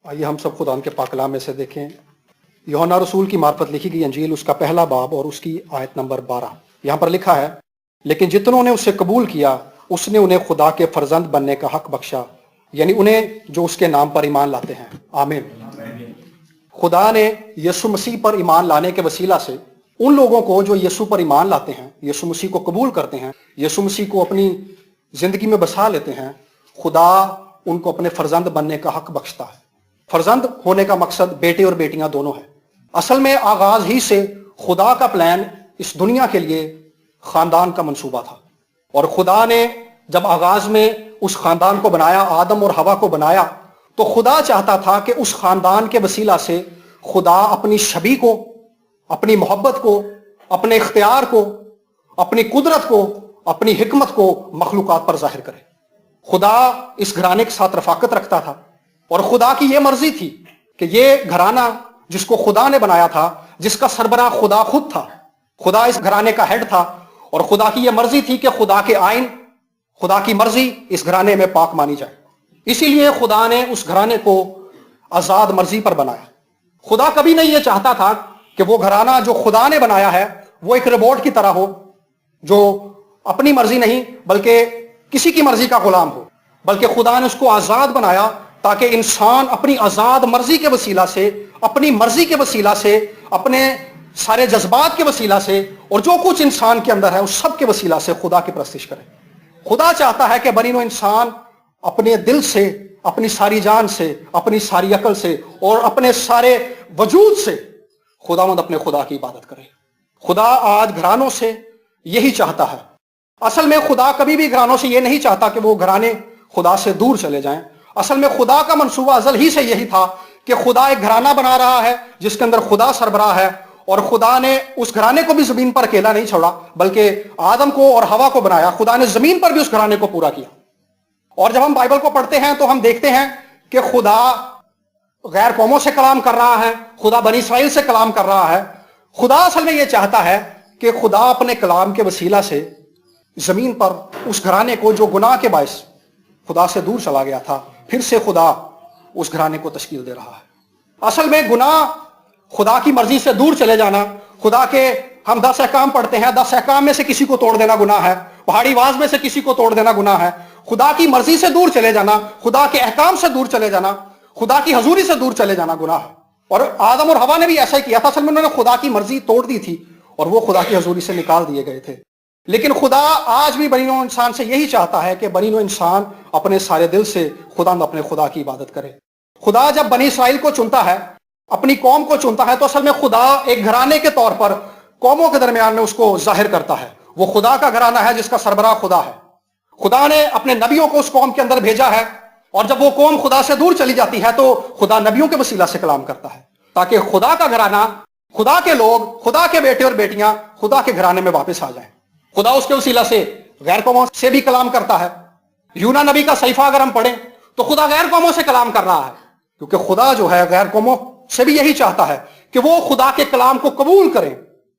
آئیے ہم سب خدا کے پاک کلام میں سے دیکھیں یوحنا رسول کی معرفت لکھی گئی انجیل، اس کا پہلا باب اور اس کی آیت نمبر 12۔ یہاں پر لکھا ہے، لیکن جتنوں نے اسے قبول کیا اس نے انہیں خدا کے فرزند بننے کا حق بخشا، یعنی انہیں جو اس کے نام پر ایمان لاتے ہیں۔ آمین۔ خدا نے یسوع مسیح پر ایمان لانے کے وسیلہ سے ان لوگوں کو جو یسوع پر ایمان لاتے ہیں، یسوع مسیح کو قبول کرتے ہیں، یسوع مسیح کو اپنی زندگی میں بسا لیتے ہیں، خدا ان کو اپنے فرزند بننے کا حق بخشتا ہے۔ فرزند ہونے کا مقصد بیٹے اور بیٹیاں دونوں ہے۔ اصل میں آغاز ہی سے خدا کا پلان اس دنیا کے لیے خاندان کا منصوبہ تھا، اور خدا نے جب آغاز میں اس خاندان کو بنایا، آدم اور حوا کو بنایا، تو خدا چاہتا تھا کہ اس خاندان کے وسیلہ سے خدا اپنی شبیہ کو، اپنی محبت کو، اپنے اختیار کو، اپنی قدرت کو، اپنی حکمت کو مخلوقات پر ظاہر کرے۔ خدا اس گھرانے کے ساتھ رفاقت رکھتا تھا، اور خدا کی یہ مرضی تھی کہ یہ گھرانہ جس کو خدا نے بنایا تھا، جس کا سربراہ خدا خود تھا، خدا اس گھرانے کا ہیڈ تھا، اور خدا کی یہ مرضی تھی کہ خدا کے آئین، خدا کی مرضی اس گھرانے میں پاک مانی جائے۔ اسی لیے خدا نے اس گھرانے کو آزاد مرضی پر بنایا۔ خدا کبھی نہیں یہ چاہتا تھا کہ وہ گھرانہ جو خدا نے بنایا ہے وہ ایک روبوٹ کی طرح ہو، جو اپنی مرضی نہیں بلکہ کسی کی مرضی کا غلام ہو، بلکہ خدا نے اس کو آزاد بنایا تاکہ انسان اپنی آزاد مرضی کے وسیلہ سے، اپنی مرضی کے وسیلہ سے، اپنے سارے جذبات کے وسیلہ سے، اور جو کچھ انسان کے اندر ہے اس سب کے وسیلہ سے خدا کی پرستش کرے۔ خدا چاہتا ہے کہ بنی نوع انسان اپنے دل سے، اپنی ساری جان سے، اپنی ساری عقل سے اور اپنے سارے وجود سے خداوند اپنے خدا کی عبادت کرے۔ خدا آج گھرانوں سے یہی چاہتا ہے۔ اصل میں خدا کبھی بھی گھرانوں سے یہ نہیں چاہتا کہ وہ گھرانے خدا سے دور چلے جائیں۔ اصل میں خدا کا منصوبہ ازل ہی سے یہی تھا کہ خدا ایک گھرانہ بنا رہا ہے جس کے اندر خدا سربراہ ہے، اور خدا نے اس گھرانے کو بھی زمین پر اکیلا نہیں چھوڑا بلکہ آدم کو اور حوا کو بنایا۔ خدا نے زمین پر بھی اس گھرانے کو پورا کیا۔ اور جب ہم بائبل کو پڑھتے ہیں تو ہم دیکھتے ہیں کہ خدا غیر قوموں سے کلام کر رہا ہے، خدا بنی اسرائیل سے کلام کر رہا ہے۔ خدا اصل میں یہ چاہتا ہے کہ خدا اپنے کلام کے وسیلہ سے زمین پر اس گھرانے کو جو گناہ کے باعث خدا سے دور چلا گیا تھا، پھر سے خدا اس گھرانے کو تشکیل دے رہا ہے۔ اصل میں گناہ، خدا کی مرضی سے دور چلے جانا، خدا کے ہم 10 احکام پڑھتے ہیں، 10 احکام میں سے کسی کو توڑ دینا گناہ ہے، پہاڑی آواز میں سے کسی کو توڑ دینا گناہ ہے۔ خدا کی مرضی سے دور چلے جانا، خدا کے احکام سے دور چلے جانا، خدا کی حضوری سے دور چلے جانا گناہ ہے۔ اور آدم اور حوا نے بھی ایسا ہی کیا تھا۔ اصل میں انہوں نے خدا کی مرضی توڑ دی تھی اور وہ خدا کی حضوری سے نکال دیے گئے تھے۔ لیکن خدا آج بھی بنی نوع انسان سے یہی چاہتا ہے کہ بنی نوع انسان اپنے سارے دل سے اپنے خدا کی عبادت کرے۔ خدا جب بنی اسرائیل کو چنتا ہے، اپنی قوم کو چنتا ہے، تو اصل میں خدا ایک گھرانے کے طور پر قوموں کے درمیان میں اس کو ظاہر کرتا ہے۔ وہ خدا کا گھرانہ ہے جس کا سربراہ خدا ہے۔ خدا نے اپنے نبیوں کو اس قوم کے اندر بھیجا ہے، اور جب وہ قوم خدا سے دور چلی جاتی ہے تو خدا نبیوں کے وسیلہ سے کلام کرتا ہے تاکہ خدا کا گھرانہ، خدا کے لوگ، خدا کے بیٹے اور بیٹیاں خدا کے گھرانے میں واپس آ جائیں۔ خدا اس کے وسیلہ سے غیر قوموں سے بھی کلام کرتا ہے۔ یونا نبی کا صحیفہ اگر ہم پڑھیں تو خدا غیر قوموں سے کلام کر رہا ہے، کیونکہ خدا جو ہے غیر قوموں سے بھی یہی چاہتا ہے کہ وہ خدا کے کلام کو قبول کریں۔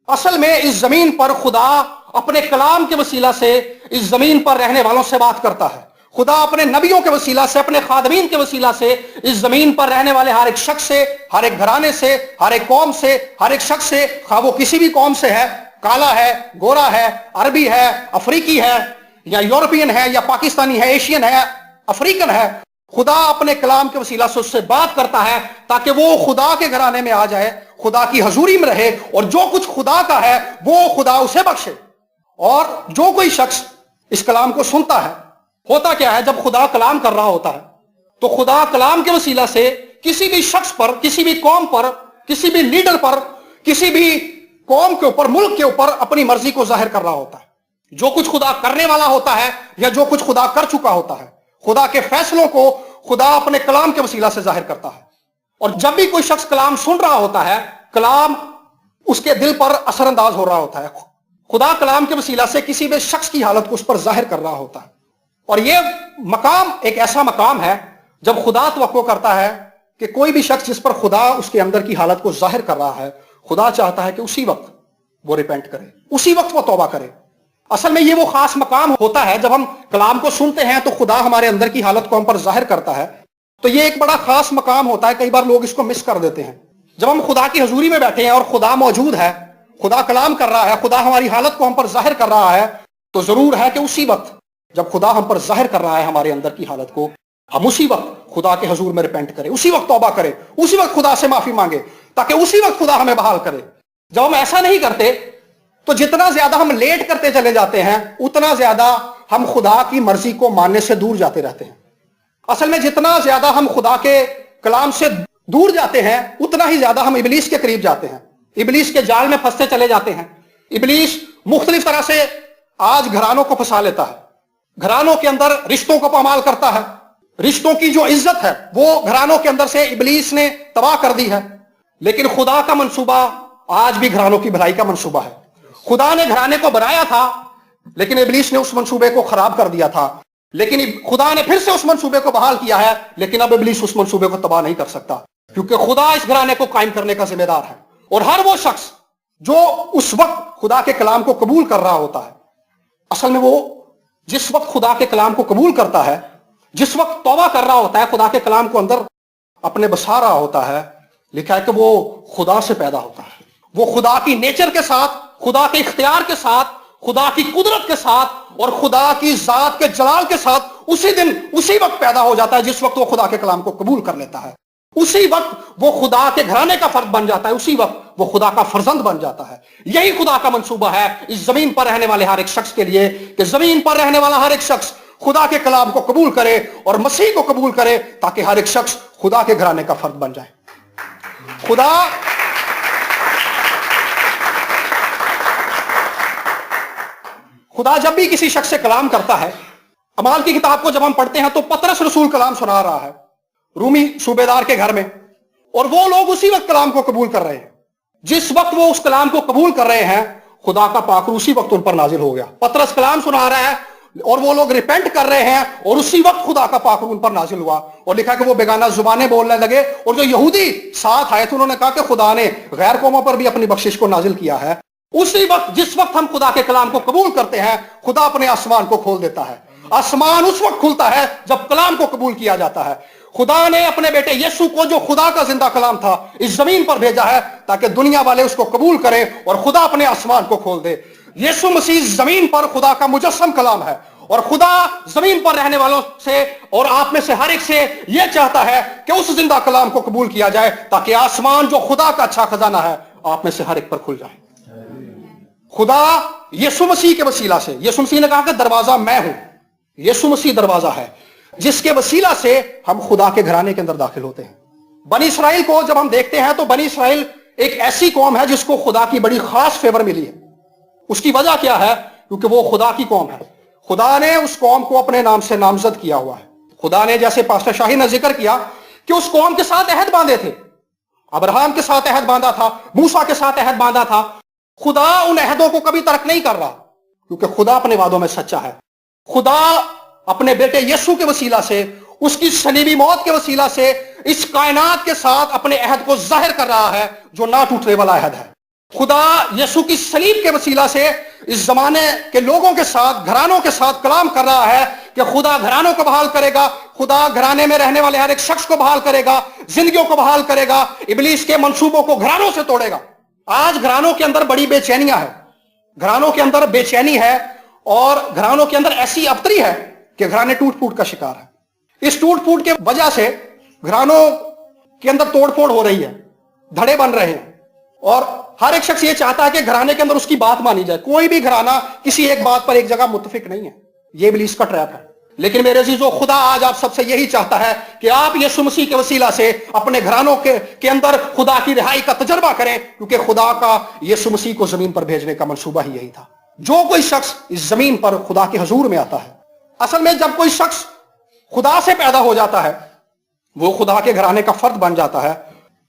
اصل میں اس زمین پر خدا اپنے کلام کے وسیلہ سے اس زمین پر رہنے والوں سے بات کرتا ہے۔ خدا اپنے نبیوں کے وسیلہ سے، اپنے خادمین کے وسیلہ سے اس زمین پر رہنے والے ہر ایک شخص سے، ہر ایک گھرانے سے، ہر ایک قوم سے، ہر ایک شخص سے، خواہ وہ کسی بھی قوم سے ہے، کالا ہے، گورا ہے، عربی ہے، افریقی ہے، یا یورپین ہے، یا پاکستانی ہے، ایشین ہے، افریقن ہے، خدا اپنے کلام کے وسیلہ سے اس سے بات کرتا ہے تاکہ وہ خدا کے گھرانے میں آ جائے، خدا کی حضوری میں رہے، اور جو کچھ خدا کا ہے وہ خدا اسے بخشے۔ اور جو کوئی شخص اس کلام کو سنتا ہے، ہوتا کیا ہے، جب خدا کلام کر رہا ہوتا ہے تو خدا کلام کے وسیلہ سے کسی بھی شخص پر، کسی بھی قوم پر، کسی بھی لیڈر پر، کسی بھی قوم کے اوپر، ملک کے اوپر اپنی مرضی کو ظاہر کر رہا ہوتا ہے۔ جو کچھ خدا کرنے والا ہوتا ہے یا جو کچھ خدا کر چکا ہوتا ہے، خدا کے فیصلوں کو خدا اپنے کلام کے وسیلہ سے ظاہر کرتا ہے۔ اور جب بھی کوئی شخص کلام سن رہا ہوتا ہے، کلام اس کے دل پر اثر انداز ہو رہا ہوتا ہے۔ خدا کلام کے وسیلہ سے کسی بھی شخص کی حالت کو اس پر ظاہر کر رہا ہوتا ہے۔ اور یہ مقام ایک ایسا مقام ہے جب خدا توقع کرتا ہے کہ کوئی بھی شخص جس پر خدا اس کے اندر کی حالت کو ظاہر کر رہا ہے، خدا چاہتا ہے کہ اسی وقت وہ ریپینٹ کرے، اسی وقت وہ توبہ کرے۔ اصل میں یہ وہ خاص مقام ہوتا ہے جب ہم کلام کو سنتے ہیں تو خدا ہمارے اندر کی حالت کو ہم پر ظاہر کرتا ہے، تو یہ ایک بڑا خاص مقام ہوتا ہے، کئی بار لوگ اس کو مس کر دیتے ہیں۔ جب ہم خدا کی حضوری میں بیٹھے ہیں اور خدا موجود ہے، خدا کلام کر رہا ہے، خدا ہماری حالت کو ہم پر ظاہر کر رہا ہے، تو ضرور ہے کہ اسی وقت جب خدا ہم پر ظاہر کر رہا ہے ہمارے اندر کی حالت کو، ہم اسی وقت خدا کے حضور میں ریپینٹ کریں، اسی وقت توبہ کریں، اسی وقت خدا سے معافی مانگے، تاکہ اسی وقت خدا ہمیں بحال کرے۔ جب ہم ایسا نہیں کرتے تو جتنا زیادہ ہم لیٹ کرتے چلے جاتے ہیں اتنا زیادہ ہم خدا کی مرضی کو ماننے سے دور جاتے رہتے ہیں۔ اصل میں جتنا زیادہ ہم خدا کے کلام سے دور جاتے ہیں اتنا ہی زیادہ ہم ابلیس کے قریب جاتے ہیں، ابلیس کے جال میں پھنستے چلے جاتے ہیں۔ ابلیس مختلف طرح سے آج گھرانوں کو پھنسا لیتا ہے، گھرانوں کے اندر رشتوں کو پامال کرتا ہے، رشتوں کی جو عزت ہے وہ گھرانوں کے اندر سے ابلیس نے تباہ کر دی ہے۔ لیکن خدا کا منصوبہ آج بھی گھرانوں کی بھلائی کا منصوبہ ہے۔ خدا نے گھرانے کو بنایا تھا لیکن ابلیس نے اس منصوبے کو خراب کر دیا تھا، لیکن خدا نے پھر سے اس منصوبے کو بحال کیا ہے، لیکن اب ابلیس اس منصوبے کو تباہ نہیں کر سکتا، کیونکہ خدا اس گھرانے کو قائم کرنے کا ذمہ دار ہے۔ اور ہر وہ شخص جو اس وقت خدا کے کلام کو قبول کر رہا ہوتا ہے، اصل میں وہ جس وقت خدا کے کلام کو قبول کرتا ہے، جس وقت توبہ کر رہا ہوتا ہے، خدا کے کلام کو اندر اپنے بسا رہا ہوتا ہے، لکھا ہے کہ وہ خدا سے پیدا ہوتا ہے، وہ خدا کی نیچر کے ساتھ، خدا کے اختیار کے ساتھ، خدا کی قدرت کے ساتھ اور خدا کی ذات کے جلال کے ساتھ اسی دن اسی وقت پیدا ہو جاتا ہے جس وقت وہ خدا کے کلام کو قبول کر لیتا ہے۔ اسی وقت وہ خدا کے گھرانے کا فرد بن جاتا ہے، اسی وقت وہ خدا کا فرزند بن جاتا ہے۔ یہی خدا کا منصوبہ ہے اس زمین پر رہنے والے ہر ایک شخص کے لیے، کہ زمین پر رہنے والا ہر ایک شخص خدا کے کلام کو قبول کرے اور مسیح کو قبول کرے، تاکہ ہر ایک شخص خدا کے گھرانے کا فرد بن جائے۔ خدا جب بھی کسی شخص سے کلام کرتا ہے، اعمال کی کتاب کو جب ہم پڑھتے ہیں تو پطرس رسول کلام سنا رہا ہے رومی صوبیدار کے گھر میں، اور وہ لوگ اسی وقت کلام کو قبول کر رہے ہیں۔ جس وقت وہ اس کلام کو قبول کر رہے ہیں خدا کا پاک اسی وقت ان پر نازل ہو گیا۔ پطرس کلام سنا رہا ہے اور وہ لوگ ریپینٹ کر رہے ہیں اور اسی وقت خدا کا پاک ان پر نازل ہوا، اور لکھا کہ وہ بیگانہ زبانیں بولنے لگے، اور جو یہودی ساتھ آئے تھے انہوں نے کہا کہ خدا نے غیر قوموں پر بھی اپنی بخشش کو نازل کیا ہے۔ اسی وقت جس وقت ہم خدا کے کلام کو قبول کرتے ہیں خدا اپنے آسمان کو کھول دیتا ہے۔ آسمان اس وقت کھلتا ہے جب کلام کو قبول کیا جاتا ہے۔ خدا نے اپنے بیٹے یسوع کو، جو خدا کا زندہ کلام تھا، اس زمین پر بھیجا ہے تاکہ دنیا والے اس کو قبول کریں اور خدا اپنے آسمان کو کھول دے۔ یسوع مسیح زمین پر خدا کا مجسم کلام ہے، اور خدا زمین پر رہنے والوں سے اور آپ میں سے ہر ایک سے یہ چاہتا ہے کہ اس زندہ کلام کو قبول کیا جائے، تاکہ آسمان جو خدا کا اچھا خزانہ ہے آپ میں سے ہر ایک پر کھل جائے۔ خدا یسوع مسیح کے وسیلہ سے، یسوع مسیح نے کہا کہ دروازہ میں ہوں، یسوع مسیح دروازہ ہے جس کے وسیلہ سے ہم خدا کے گھرانے کے اندر داخل ہوتے ہیں۔ بنی اسرائیل کو جب ہم دیکھتے ہیں تو بنی اسرائیل ایک ایسی قوم ہے جس کو خدا کی بڑی خاص فیور ملی ہے۔ اس کی وجہ کیا ہے؟ کیونکہ وہ خدا کی قوم ہے۔ خدا نے اس قوم کو اپنے نام سے نامزد کیا ہوا ہے۔ خدا نے، جیسے پاسٹر شاہی نے ذکر کیا، کہ اس قوم کے ساتھ عہد باندھے تھے، ابراہیم کے ساتھ عہد باندھا تھا، موسیٰ کے ساتھ عہد باندھا تھا۔ خدا ان عہدوں کو کبھی ترک نہیں کر رہا، کیونکہ خدا اپنے وعدوں میں سچا ہے۔ خدا اپنے بیٹے یسوع کے وسیلہ سے، اس کی صلیبی موت کے وسیلہ سے اس کائنات کے ساتھ اپنے عہد کو ظاہر کر رہا ہے جو نہ ٹوٹنے والا عہد ہے۔ خدا یسوع کی صلیب کے وسیلہ سے اس زمانے کے لوگوں کے ساتھ، گھرانوں کے ساتھ کلام کر رہا ہے کہ خدا گھرانوں کو بحال کرے گا، خدا گھرانے میں رہنے والے ہر ایک شخص کو بحال کرے گا، زندگیوں کو بحال کرے گا، ابلیس کے منصوبوں کو گھرانوں سے توڑے گا۔ آج گھرانوں کے اندر بڑی بے چینیاں ہیں، گھرانوں کے اندر بے چینی ہے، اور گھرانوں کے اندر ایسی ابتری ہے کہ گھرانے ٹوٹ پھوٹ کا شکار ہے۔ اس ٹوٹ پھوٹ کے وجہ سے گھرانوں کے اندر توڑ پھوڑ ہو رہی ہے، دھڑے بن رہے ہیں، اور ہر ایک شخص یہ چاہتا ہے کہ گھرانے کے اندر اس کی بات مانی جائے۔ کوئی بھی گھرانہ کسی ایک بات پر ایک جگہ متفق نہیں ہے، یہ ابلیس کا ٹریپ ہے۔ لیکن میرے عزیزو، خدا آج آپ سب سے یہی چاہتا ہے کہ آپ یسوع مسیح کے وسیلہ سے اپنے گھرانوں کے اندر خدا کی رہائی کا تجربہ کریں، کیونکہ خدا کا یسوع مسیح کو زمین پر بھیجنے کا منصوبہ ہی یہی تھا۔ جو کوئی شخص اس زمین پر خدا کے حضور میں آتا ہے، اصل میں جب کوئی شخص خدا سے پیدا ہو جاتا ہے وہ خدا کے گھرانے کا فرد بن جاتا ہے۔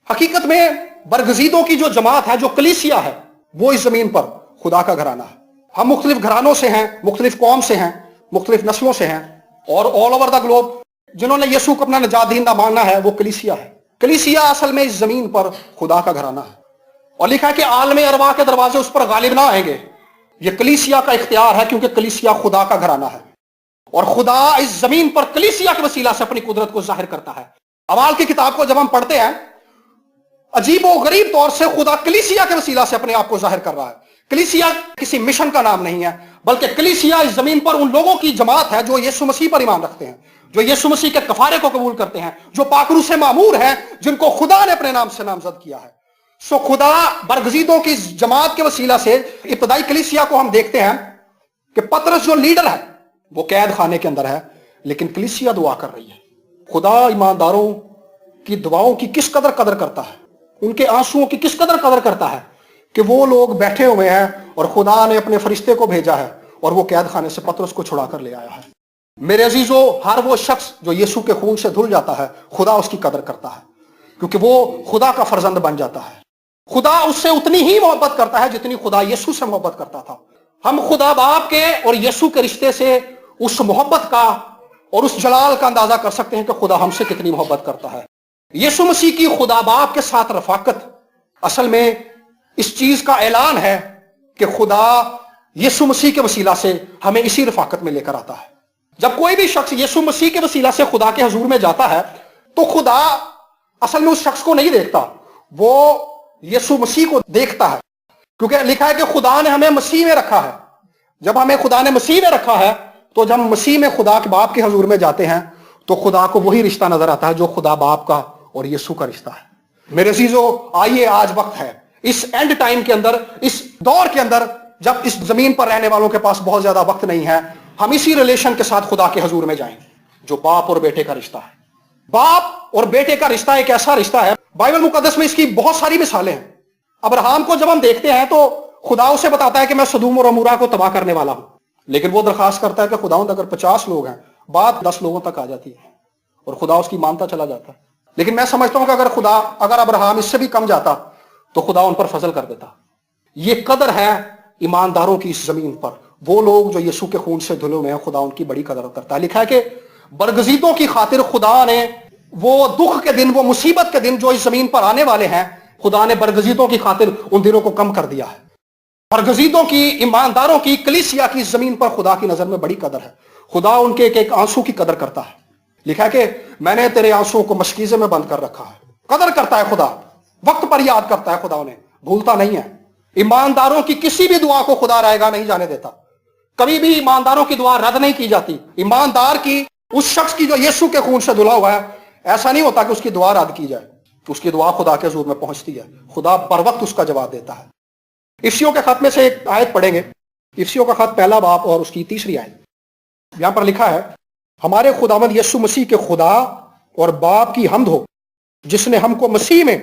حقیقت میں برگزیدوں کی جو جماعت ہے، جو کلیسیا ہے، وہ اس زمین پر خدا کا گھرانہ ہے۔ ہم مختلف گھرانوں سے ہیں، مختلف قوم سے ہیں، مختلف نسلوں سے ہیں، اور آل اوور دا گلوب جنہوں نے یسوع کو اپنا نجات دہندہ ماننا ہے وہ کلیسیا ہے۔ کلیسیا اصل میں اس زمین پر خدا کا گھرانہ ہے، اور لکھا ہے کہ عالم ارواح کے دروازے اس پر غالب نہ آئیں گے۔ یہ کلیسیا کا اختیار ہے، کیونکہ کلیسیا خدا کا گھرانہ ہے۔ اور خدا اس زمین پر کلیسیا کے وسیلہ سے اپنی قدرت کو ظاہر کرتا ہے. اعمال کی کتاب کو جب ہم پڑھتے ہیں عجیب و غریب طور سے خدا کلیسیا کے وسیلہ سے اپنے آپ کو ظاہر کر رہا ہے. کلیسیا کسی مشن کا نام نہیں ہے بلکہ کلیسیا اس زمین پر ان لوگوں کی جماعت ہے جو یسوع مسیح پر ایمان رکھتے ہیں, جو یسوع مسیح کے کفارے کو قبول کرتے ہیں, جو پاک روح سے معمور ہیں, جن کو خدا نے اپنے نام سے نامزد کیا ہے. سو خدا برگزیدوں کی جماعت کے وسیلہ سے ابتدائی کلیسیا کو ہم دیکھتے ہیں کہ پطرس جو لیڈر ہے وہ قید خانے کے اندر ہے, لیکن کلیسیا دعا کر رہی ہے. خدا ایمانداروں کی دعاؤں کی کس قدر قدر کرتا ہے, ان کے آنسوؤں کی کس قدر قدر کرتا ہے کہ وہ لوگ بیٹھے ہوئے ہیں اور خدا نے اپنے فرشتے کو بھیجا ہے اور وہ قید خانے سے پطرس کو چھڑا کر لے آیا ہے. میرے عزیزو, ہر وہ شخص جو یسوع کے خون سے دھل جاتا ہے خدا اس کی قدر کرتا ہے, کیونکہ وہ خدا کا فرزند بن جاتا ہے. خدا اس سے اتنی ہی محبت کرتا ہے جتنی خدا یسوع سے محبت کرتا تھا. ہم خدا باپ کے اور یسوع کے رشتے سے اس محبت کا اور اس جلال کا اندازہ کر سکتے ہیں کہ خدا ہم سے کتنی محبت کرتا ہے. یسوع مسیح کی خدا باپ کے ساتھ رفاقت اصل میں اس چیز کا اعلان ہے کہ خدا یسوع مسیح کے وسیلہ سے ہمیں اسی رفاقت میں لے کر آتا ہے. جب کوئی بھی شخص یسوع مسیح کے وسیلہ سے خدا کے حضور میں جاتا ہے تو خدا اصل میں اس شخص کو نہیں دیکھتا, وہ یسوع مسیح کو دیکھتا ہے, کیونکہ لکھا ہے کہ خدا نے ہمیں مسیح میں رکھا ہے. جب ہمیں خدا نے مسیح میں رکھا ہے تو جب ہم مسیح میں خدا کے باپ کے حضور میں جاتے ہیں تو خدا کو وہی رشتہ نظر آتا ہے جو خدا باپ کا اور یسوع کا رشتہ ہے. میرے عزیزو, آئیے آج وقت ہے اس اینڈ ٹائم کے اندر, اس دور کے اندر جب اس زمین پر رہنے والوں کے پاس بہت زیادہ وقت نہیں ہے, ہم اسی ریلیشن کے ساتھ خدا کے حضور میں جائیں جو باپ اور بیٹے کا رشتہ ہے. باپ اور بیٹے کا رشتہ ایک ایسا رشتہ ہے, بائبل مقدس میں اس کی بہت ساری مثالیں ہیں. ابراہیم کو جب ہم دیکھتے ہیں تو خدا اسے بتاتا ہے کہ میں سدوم اور عمورہ کو تباہ کرنے والا ہوں, لیکن وہ درخواست کرتا ہے کہ خداوند اگر 50 لوگ ہیں, بات 10 لوگوں تک آ جاتی ہے اور خدا اس کی مانتا چلا جاتا ہے. لیکن میں سمجھتا ہوں کہ اگر ابراہیم اس سے بھی کم جاتا تو خدا ان پر فضل کر دیتا. یہ قدر ہے ایمانداروں کی اس زمین پر. وہ لوگ جو یسوع کے خون سے دھلے ہوئے ہیں خدا ان کی بڑی قدر کرتا ہے. لکھا ہے کہ برگزیدوں کی خاطر خدا نے وہ دکھ کے دن, وہ مصیبت کے دن جو اس زمین پر آنے والے ہیں, خدا نے برگزیدوں کی خاطر ان دنوں کو کم کر دیا ہے. برگزیدوں کی, ایمانداروں کی, کلیسیا کی زمین پر خدا کی نظر میں بڑی قدر ہے. خدا ان کے ایک آنسو کی قدر کرتا ہے. لکھا ہے کہ میں نے تیرے آنسوؤں کو مشکیزے میں بند کر رکھا ہے. قدر کرتا ہے خدا, وقت پر یاد کرتا ہے خدا, انہیں بھولتا نہیں ہے. ایمانداروں کی کسی بھی دعا کو خدا رائے گا نہیں جانے دیتا. کبھی بھی ایمانداروں کی دعا رد نہیں کی جاتی. ایماندار کی, اس شخص کی جو یسوع کے خون سے دھلا ہوا ہے, ایسا نہیں ہوتا کہ اس کی دعا رد کی جائے. اس کی دعا خدا کے حضور میں پہنچتی ہے, خدا پر وقت اس کا جواب دیتا ہے. افسیوں کے خط میں سے ایک آیت پڑھیں گے, افسیوں کا خط پہلا باب اور اس کی 3 آیت. یہاں پر لکھا ہے, ہمارے خداوند یسوع مسیح کے خدا اور باپ کی حمد ہو جس نے ہم کو مسیح میں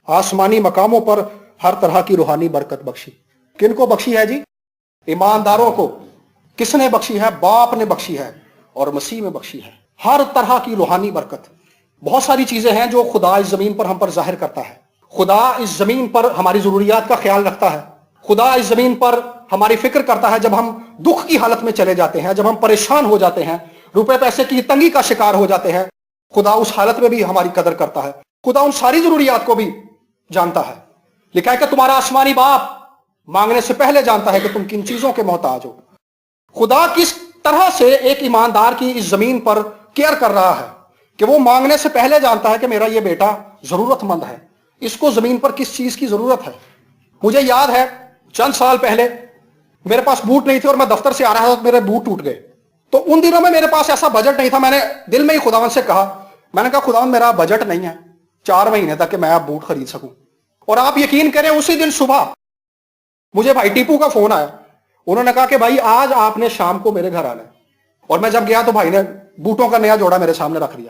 آسمانی مقاموں پر ہر طرح کی روحانی برکت بخشی. کن کو بخشی ہے جی؟ ایمانداروں کو. کس نے بخشی ہے؟ باپ نے بخشی ہے اور مسیح میں بخشی ہے. ہر طرح کی روحانی برکت. بہت ساری چیزیں ہیں جو خدا اس زمین پر ہم پر ظاہر کرتا ہے. خدا اس زمین پر ہماری ضروریات کا خیال رکھتا ہے. خدا اس زمین پر ہماری فکر کرتا ہے جب ہم دکھ کی حالت میں چلے جاتے ہیں, جب ہم پریشان ہو جاتے ہیں, روپے پیسے کی تنگی کا شکار ہو جاتے ہیں. خدا اس حالت میں بھی ہماری قدر کرتا ہے. خدا ان ساری ضروریات کو بھی جانتا ہے. لکھا ہے کہ تمہارا آسمانی باپ مانگنے سے پہلے جانتا ہے کہ تم کن چیزوں کے محتاج ہو. خدا کس طرح سے ایک ایماندار کی اس زمین پر کیئر کر رہا ہے کہ وہ مانگنے سے پہلے جانتا ہے کہ میرا یہ بیٹا ضرورت مند ہے, اس کو زمین پر کس چیز کی ضرورت ہے. مجھے یاد ہے چند سال پہلے میرے پاس بوٹ نہیں تھے اور میں دفتر سے آ رہا تھا تو میرے بوٹ ٹوٹ گئے. تو ان دنوں میں میرے پاس ایسا بجٹ نہیں تھا. میں نے دل میں ہی خداوند سے کہا, میں نے کہا خداوند میرا بجٹ نہیں ہے 4 مہینے تک کہ میں اب بوٹ خرید سکوں. اور آپ یقین کریں اسی دن صبح مجھے بھائی ٹیپو کا فون آیا. انہوں نے کہا کہ بھائی آج آپ نے شام کو میرے گھر آنا ہے. اور میں جب گیا تو بھائی نے بوٹوں کا نیا جوڑا میرے سامنے رکھ دیا.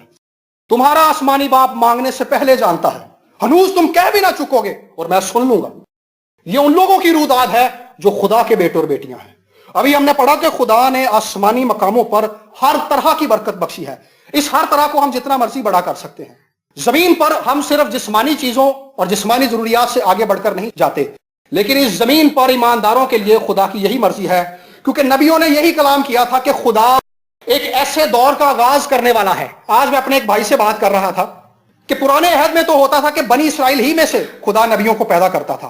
تمہارا آسمانی باپ مانگنے سے پہلے جانتا ہے, ہنوز تم کہہ بھی نہ چکو گے اور میں سن لوں گا. یہ ان لوگوں کی روداد ہے جو خدا کے بیٹے اور بیٹیاں ہیں. ابھی ہم نے پڑھا کہ خدا نے آسمانی مقاموں پر ہر طرح کی برکت بخشی ہے. اس ہر طرح کو ہم جتنا مرضی بڑا کر سکتے ہیں. زمین پر ہم صرف جسمانی چیزوں اور جسمانی ضروریات سے آگے بڑھ کر نہیں جاتے, لیکن اس زمین پر ایمانداروں کے لیے خدا کی یہی مرضی ہے, کیونکہ نبیوں نے یہی کلام کیا تھا کہ خدا ایک ایسے دور کا آغاز کرنے والا ہے. آج میں اپنے ایک بھائی سے بات کر رہا تھا کہ پرانے عہد میں تو ہوتا تھا کہ بنی اسرائیل ہی میں سے خدا نبیوں کو پیدا کرتا تھا,